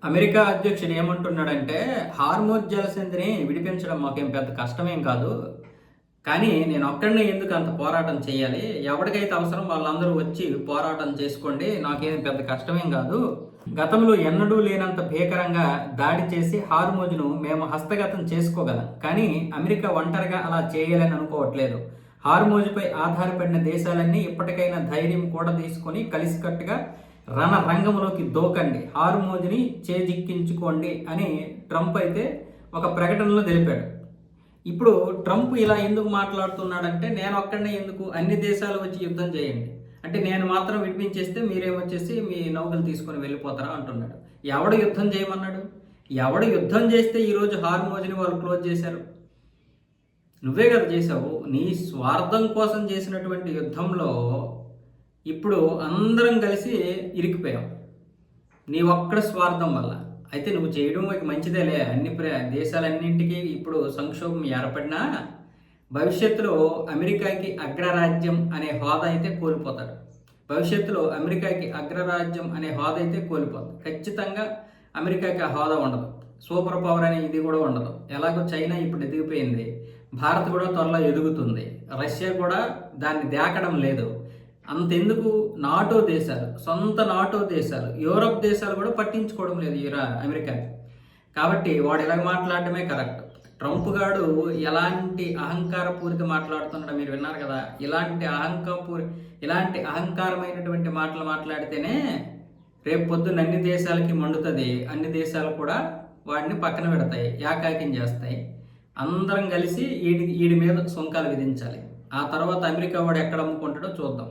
America అధ్యక్షుడు ఏమంటున్నాడంటే, Hormuz జలసంధిని విడిపించడం మాకేం పెద్ద కష్టమేం కాదు. కానీ నేనొక్కడినే ఎందుకు అంత పోరాటం చేయాలి? ఎవడికైతే అవసరం వాళ్ళందరూ వచ్చి పోరాటం చేసుకోండి. నాకేం పెద్ద కష్టమేం కాదు. గతంలో ఎన్నడూ లేనంత భీకరంగా దాడి చేసి హార్మోజ్‌ను మేము హస్తగతం చేసుకోగలం. కానీ అమెరికా ఒంటరిగా అలా చేయాలని అనుకోవట్లేదు. హార్మోజ్‌పై ఆధారపడిన దేశాలన్నీ ఇప్పటికైనా ధైర్యం కూడదీసుకొని కలిసికట్టుగా రణరంగంలోకి దూకండి, హార్మోజ్‌ని చేజిక్కించుకోండి అని ట్రంప్ అయితే ఒక ప్రకటనలో తెలిపాడు. ఇప్పుడు ట్రంప్ ఇలా ఎందుకు మాట్లాడుతున్నాడంటే, నేనొక్కడినే ఎందుకు, అన్ని దేశాలు వచ్చి యుద్ధం చేయండి. అంటే నేను మాత్రం విడిపించేస్తే మీరేమొచ్చేసి మీ నౌకలు తీసుకొని వెళ్ళిపోతారా అంటున్నాడు. ఎవడు యుద్ధం చేయమన్నాడు? ఎవడు యుద్ధం చేస్తే ఈరోజు హార్మోజ్‌ని వాళ్ళు క్లోజ్ చేశారు? నువ్వే కదా చేసావు. నీ స్వార్థం కోసం చేసినటువంటి యుద్ధంలో ఇప్పుడు అందరం కలిసి ఇరికిపోయాం నీ ఒక్కడ స్వార్థం వల్ల. అయితే నువ్వు చేయడం ఇక మంచిదేలే. అన్ని దేశాలన్నింటికీ ఇప్పుడు సంక్షోభం ఏర్పడినా భవిష్యత్తులో అమెరికాకి అగ్రరాజ్యం అనే హోదా అయితే కోల్పోతాడు. భవిష్యత్తులో అమెరికాకి అగ్రరాజ్యం అనే హోదా అయితే కోల్పోతుంది. ఖచ్చితంగా అమెరికాకి ఆ హోదా ఉండదు. సూపర్ పవర్ అనే ఇది కూడా ఉండదు. ఎలాగో చైనా ఇప్పుడు ఎదిగిపోయింది, భారత్ కూడా త్వరలో ఎదుగుతుంది, రష్యా కూడా దాన్ని దాకడం లేదు. అంతెందుకు, నాటో దేశాలు, సొంత నాటో దేశాలు, యూరప్ దేశాలు కూడా పట్టించుకోవడం లేదు అమెరికాకి. కాబట్టి వాడు ఇలాగ మాట్లాడటమే కరెక్ట్. ట్రంప్ గాడు ఎలాంటి అహంకారపూరిత మాట్లాడుతున్నాడో మీరు విన్నారు కదా. ఇలాంటి అహంకారమైనటువంటి మాటలు మాట్లాడితేనే రేపు పొద్దున్న అన్ని దేశాలకి మండుతుంది. అన్ని దేశాలు కూడా వాడిని పక్కన పెడతాయి, ఏకాకిం చేస్తాయి. అందరం కలిసి వీడి మీద సుంకాలు విధించాలి. ఆ తర్వాత అమెరికా వాడు ఎక్కడ అమ్ముకుంటాడో చూద్దాం.